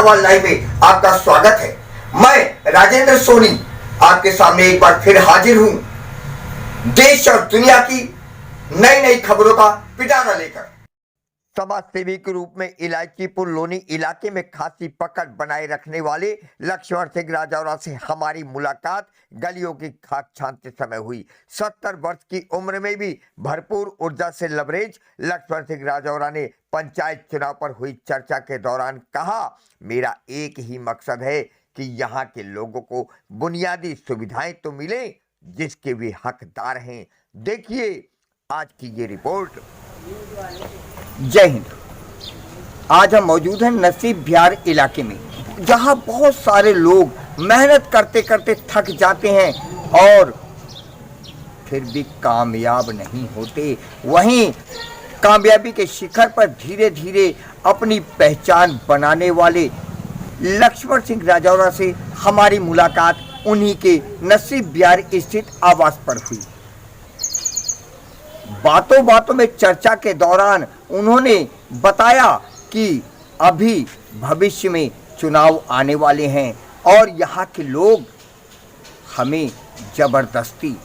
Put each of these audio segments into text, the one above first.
सवाल लाइव में आपका स्वागत है। मैं राजेंद्र सोनी आपके सामने एक बार फिर हाजिर हूं, देश और दुनिया की नई नई खबरों का पिटारा लेकर। समाज सेवी के रूप में इलायचीपुर लोनी इलाके में खासी पकड़ बनाए रखने वाले लक्ष्मण सिंह राजौरा से हमारी मुलाकात गलियों की खाक छानते समय हुई। 70 वर्ष की उम्र में भी भरपूर ऊर्जा से लबरेज लक्ष्मण सिंह राजौरा ने पंचायत चुनाव पर हुई चर्चा के दौरान कहा, मेरा एक ही मकसद है कि यहाँ के लोगों को बुनियादी सुविधाएं तो मिले जिसके वे हकदार हैं। देखिए आज की ये रिपोर्ट। जय हिंद। आज हम मौजूद हैं नसीब बिहार इलाके में, जहां बहुत सारे लोग मेहनत करते करते थक जाते हैं और फिर भी कामयाब नहीं होते। वहीं कामयाबी के शिखर पर धीरे धीरे अपनी पहचान बनाने वाले लक्ष्मण सिंह राजौरा से हमारी मुलाकात उन्हीं के नसीब बिहार स्थित आवास पर हुई। बातों बातों में चर्चा के दौरान उन्होंने बताया कि अभी भविष्य में चुनाव आने वाले हैं और यहाँ के लोग हमें जबरदस्ती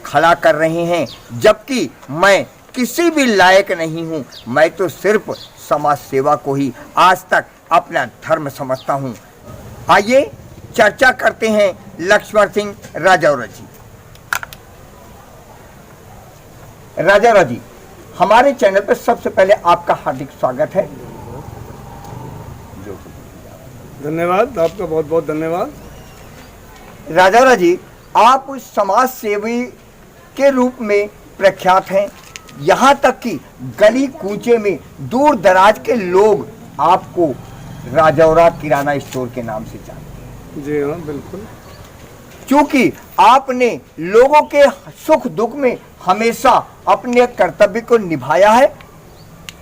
खड़ा कर रहे हैं, जबकि मैं किसी भी लायक नहीं हूँ। मैं तो सिर्फ समाज सेवा को ही आज तक अपना धर्म समझता हूँ। आइए चर्चा करते हैं लक्ष्मण सिंह राजौरा जी। राजौरा जी, हमारे चैनल पर सबसे पहले आपका हार्दिक स्वागत है। धन्यवाद, आपका बहुत बहुत धन्यवाद। राजौरा जी, आप समाज सेवी के रूप में प्रख्यात हैं। यहाँ तक कि गली कूचे में दूर दराज के लोग आपको राजौरा किराना स्टोर के नाम से जानते हैं। जी हाँ, बिल्कुल। क्योंकि आपने लोगों के सुख दुख में हमेशा अपने कर्तव्य को निभाया है,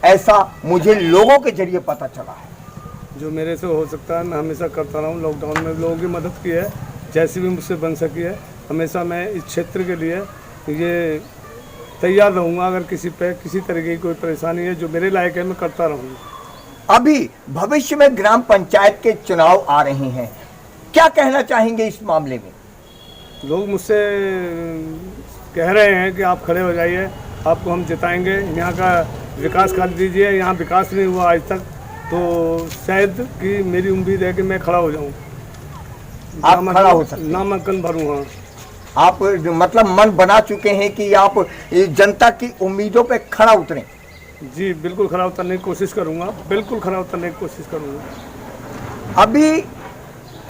ऐसा मुझे लोगों के जरिए पता चला है। जो मेरे से हो सकता है मैं हमेशा करता रहा हूँ। लॉकडाउन में लोगों की मदद की है, जैसी भी मुझसे बन सकी है। हमेशा मैं इस क्षेत्र के लिए ये तैयार रहूँगा। अगर किसी पे किसी तरीके की कोई परेशानी है जो मेरे लायक है, मैं करता रहूँगा। अभी भविष्य में ग्राम पंचायत के चुनाव आ रहे हैं, क्या कहना चाहेंगे इस मामले में? लोग मुझसे कह रहे हैं कि आप खड़े हो जाइए, आपको हम जिताएंगे, यहाँ का विकास कर दीजिए। यहाँ विकास नहीं हुआ आज तक, तो शायद कि मेरी उम्मीद है कि मैं खड़ा हो जाऊँ। आप खड़ा हो सकते हैं? नामांकन भरूँ। हाँ, आप मतलब मन बना चुके हैं कि आप जनता की उम्मीदों पे खड़ा उतरें? जी बिल्कुल, खड़ा उतरने की कोशिश करूँगा। बिल्कुल खड़ा उतरने की कोशिश करूँगा। अभी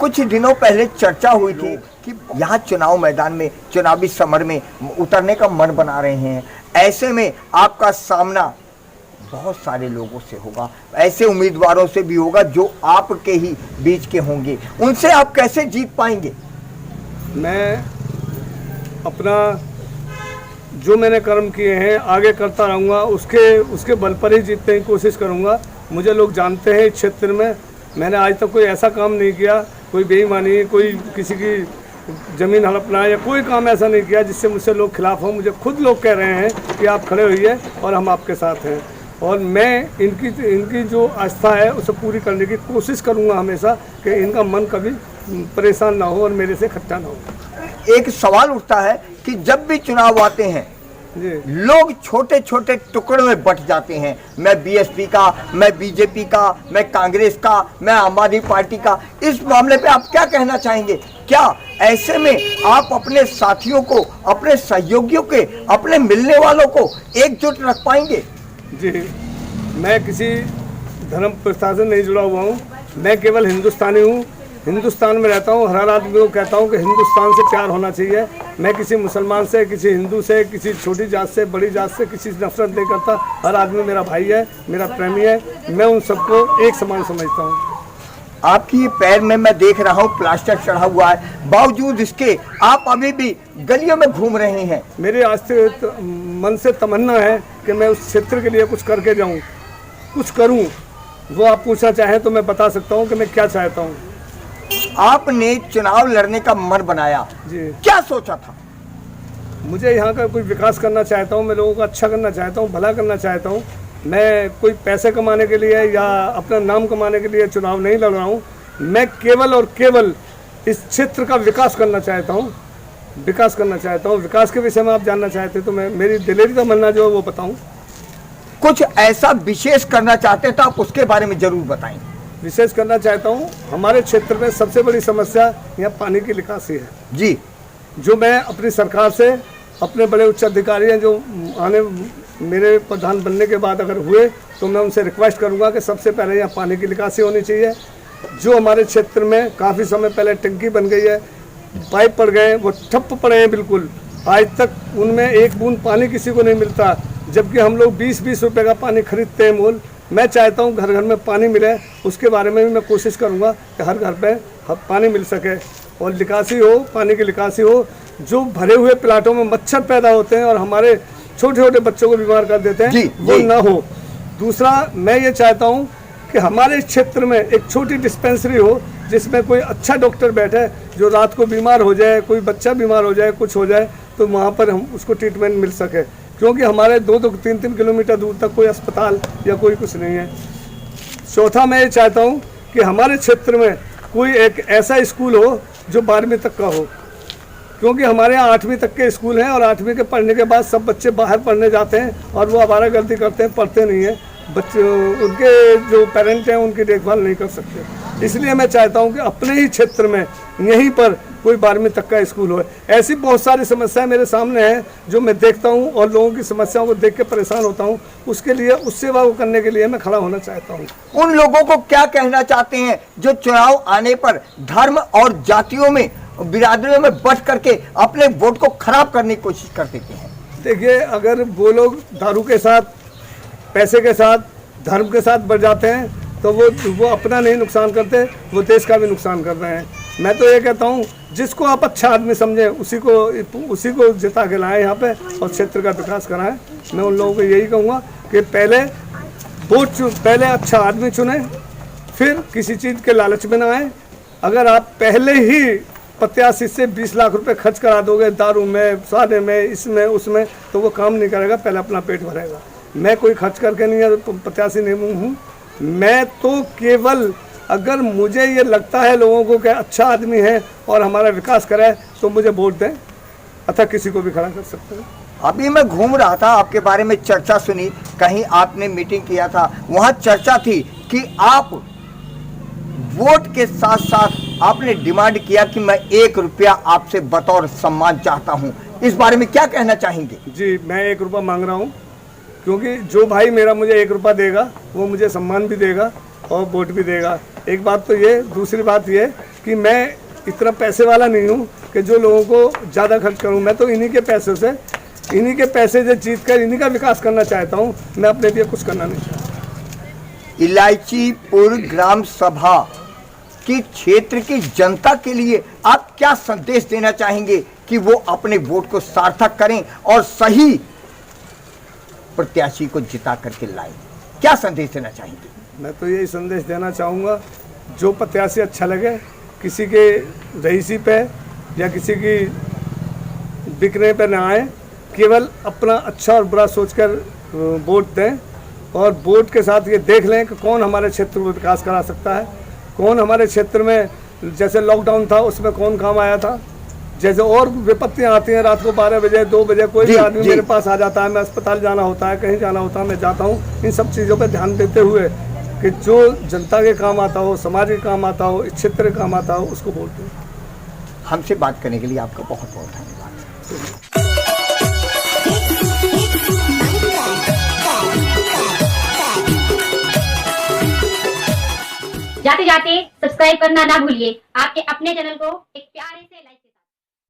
कुछ दिनों पहले चर्चा हुई थी कि यहाँ चुनाव मैदान में चुनावी समर में उतरने का मन बना रहे हैं। ऐसे में आपका सामना बहुत सारे लोगों से होगा, ऐसे उम्मीदवारों से भी होगा जो आपके ही बीच के होंगे। उनसे आप कैसे जीत पाएंगे? मैं अपना जो मैंने कर्म किए हैं आगे करता रहूँगा, उसके बल पर ही जीतने की कोशिश करूँगा। मुझे लोग जानते हैं इस क्षेत्र में। मैंने आज तक कोई ऐसा काम नहीं किया, कोई बेईमानी, कोई किसी की ज़मीन हड़पना या कोई काम ऐसा नहीं किया जिससे मुझसे लोग खिलाफ हों। मुझे खुद लोग कह रहे हैं कि आप खड़े होइए और हम आपके साथ हैं, और मैं इनकी जो आस्था है उसे पूरी करने की कोशिश करूंगा हमेशा, कि इनका मन कभी परेशान ना हो और मेरे से खट्टा ना हो। एक सवाल उठता है कि जब भी चुनाव आते हैं लोग छोटे छोटे टुकड़ों में बंट जाते हैं। मैं बीएसपी का, मैं बीजेपी का, मैं कांग्रेस का, मैं आम आदमी पार्टी का। इस मामले पे आप क्या कहना चाहेंगे? क्या ऐसे में आप अपने साथियों को, अपने सहयोगियों के, अपने मिलने वालों को एकजुट रख पाएंगे? जी, मैं किसी धर्म प्रथा से नहीं जुड़ा हुआ हूँ। मैं केवल हिंदुस्तानी हूँ, हिंदुस्तान में रहता हूँ। हर आदमी को कहता हूँ कि हिंदुस्तान से प्यार होना चाहिए। मैं किसी मुसलमान से, किसी हिंदू से, किसी छोटी जात से, बड़ी जात से किसी से नफरत नहीं करता। हर आदमी मेरा भाई है, मेरा प्रेमी है। मैं उन सबको एक समान समझता हूँ। आपकी ये पैर में मैं देख रहा हूँ प्लास्टर चढ़ा हुआ है, बावजूद इसके आप अभी भी गलियों में घूम रहे हैं। मेरे आज से मन से तमन्ना है कि मैं उस क्षेत्र के लिए कुछ करके जाऊँ, कुछ करूँ। वो आप पूछना चाहें तो मैं बता सकता हूँ कि मैं क्या चाहता हूँ। आपने चुनाव लड़ने का मन बनाया जी, क्या सोचा था? मुझे यहाँ का कोई विकास करना चाहता हूँ, मैं लोगों का अच्छा करना चाहता हूँ, भला करना चाहता हूँ। मैं कोई पैसे कमाने के लिए या अपना नाम कमाने के लिए चुनाव नहीं लड़ रहा हूँ। मैं केवल और केवल इस क्षेत्र का विकास करना चाहता हूँ, विकास करना चाहता हूँ। विकास के विषय में आप जानना चाहते तो मैं मेरी दिलेरी तमन्ना जो है वो बताऊँ। कुछ ऐसा विशेष करना चाहते हैं तो आप उसके बारे में जरूर बताएं। विशेष करना चाहता हूँ, हमारे क्षेत्र में सबसे बड़ी समस्या यहाँ पानी की निकासी है जी, जो मैं अपनी सरकार से, अपने बड़े उच्च अधिकारी हैं जो आने मेरे प्रधान बनने के बाद अगर हुए तो मैं उनसे रिक्वेस्ट करूंगा कि सबसे पहले यहाँ पानी की निकासी होनी चाहिए। जो हमारे क्षेत्र में काफ़ी समय पहले टंकी बन गई है, पाइप पड़ गए हैं, वो ठप पड़े हैं बिल्कुल। आज तक उनमें एक बूंद पानी किसी को नहीं मिलता, जबकि हम लोग 20-20 रुपये का पानी खरीदते हैं मोल। मैं चाहता हूँ घर घर में पानी मिले, उसके बारे में भी मैं कोशिश करूँगा कि हर घर पे पानी मिल सके और निकासी हो, पानी की निकासी हो। जो भरे हुए प्लाटों में मच्छर पैदा होते हैं और हमारे छोटे छोटे बच्चों को बीमार कर देते हैं, वो ना हो। दूसरा, मैं ये चाहता हूँ कि हमारे क्षेत्र में एक छोटी डिस्पेंसरी हो जिसमें कोई अच्छा डॉक्टर बैठे, जो रात को बीमार हो जाए, कोई बच्चा बीमार हो जाए, कुछ हो जाए तो वहाँ पर हम उसको ट्रीटमेंट मिल सके, क्योंकि हमारे 2-3 किलोमीटर दूर तक कोई अस्पताल या कोई कुछ नहीं है। चौथा, मैं ये चाहता हूँ कि हमारे क्षेत्र में कोई एक ऐसा स्कूल हो जो 12वीं तक का हो, क्योंकि हमारे यहाँ 8वीं तक के स्कूल हैं और 8वीं के पढ़ने के बाद सब बच्चे बाहर पढ़ने जाते हैं और वो आवारागर्दी करते हैं, पढ़ते नहीं हैं। बच्चे, उनके जो पेरेंट हैं उनकी देखभाल नहीं कर सकते। इसलिए मैं चाहता हूं कि अपने ही क्षेत्र में यहीं पर कोई 12वीं तक का स्कूल हो। ऐसी बहुत सारी समस्याएं मेरे सामने हैं जो मैं देखता हूं और लोगों की समस्याओं को देख के परेशान होता हूं। उसके लिए, उस सेवा को करने के लिए मैं खड़ा होना चाहता हूं। उन लोगों को क्या कहना चाहते हैं जो चुनाव आने पर धर्म और जातियों में, बिरादरियों में बट करके अपने वोट को खराब करने की कोशिश कर देते हैं? देखिए, अगर वो लोग दारू के साथ, पैसे के साथ, धर्म के साथ बढ़ जाते हैं तो वो अपना नहीं नुकसान करते, वो देश का भी नुकसान कर रहे हैं। मैं तो ये कहता हूँ, जिसको आप अच्छा आदमी समझें उसी को जिता के लाएं यहाँ पे और क्षेत्र का विकास कराएं। मैं उन लोगों को यही कहूँगा कि पहले अच्छा आदमी चुने, फिर किसी चीज़ के लालच में ना आए। अगर आप पहले ही प्रत्याशी से 20 लाख रुपए खर्च करा दोगे दारू में, सादे में, इसमें उसमें, तो वो काम नहीं करेगा, पहले अपना पेट भरेगा। मैं कोई खर्च करके नहीं प्रत्याशी नहीं हूँ। मैं तो केवल, अगर मुझे ये लगता है लोगों को कि अच्छा आदमी है और हमारा विकास करे तो मुझे वोट दें, अतः किसी को भी खड़ा कर सकते हैं। अभी मैं घूम रहा था, आपके बारे में चर्चा सुनी, कहीं आपने मीटिंग किया था, वहाँ चर्चा थी कि आप वोट के साथ साथ आपने डिमांड किया कि मैं 1 रुपया आपसे बतौर सम्मान चाहता हूँ। इस बारे में क्या कहना चाहेंगे? जी, मैं 1 रुपया मांग रहा हूँ, क्योंकि जो भाई मेरा मुझे 1 रुपया देगा वो मुझे सम्मान भी देगा और वोट भी देगा। एक बात तो ये, दूसरी बात ये कि मैं इतना पैसे वाला नहीं हूँ कि जो लोगों को ज़्यादा खर्च करूँ। मैं तो इन्हीं के पैसे से, इन्हीं के पैसे से जीत कर इन्हीं का विकास करना चाहता हूँ। मैं अपने लिए कुछ करना नहीं चाहता। इलायचीपुर ग्राम सभा की क्षेत्र की जनता के लिए आप क्या संदेश देना चाहेंगे कि वो अपने वोट को सार्थक करें और सही प्रत्याशी को जिता करके लाएं? क्या संदेश देना चाहेंगे? मैं तो यही संदेश देना चाहूँगा, जो प्रत्याशी अच्छा लगे, किसी के रईसी पे या किसी की बिकने पे ना आए, केवल अपना अच्छा और बुरा सोचकर वोट दें और वोट के साथ ये देख लें कि कौन हमारे क्षेत्र को विकास करा सकता है, कौन हमारे क्षेत्र में, जैसे लॉकडाउन था उसमें कौन काम आया था, जैसे और विपत्तियां आती हैं रात को 12 बजे 2 बजे कोई भी आदमी मेरे पास आ जाता है, मैं अस्पताल जाना होता है, कहीं जाना होता है, मैं जाता हूँ। इन सब चीज़ों पर ध्यान देते हुए कि जो जनता के काम आता हो, समाज के काम आता हो, इस क्षेत्र के काम आता हो, उसको बोलते हैं। हमसे बात करने के लिए आपका बहुत बहुत धन्यवाद। जाते जाते सब्सक्राइब करना ना भूलिए। आपके अपने चैनल को एक प्यारे से लाइक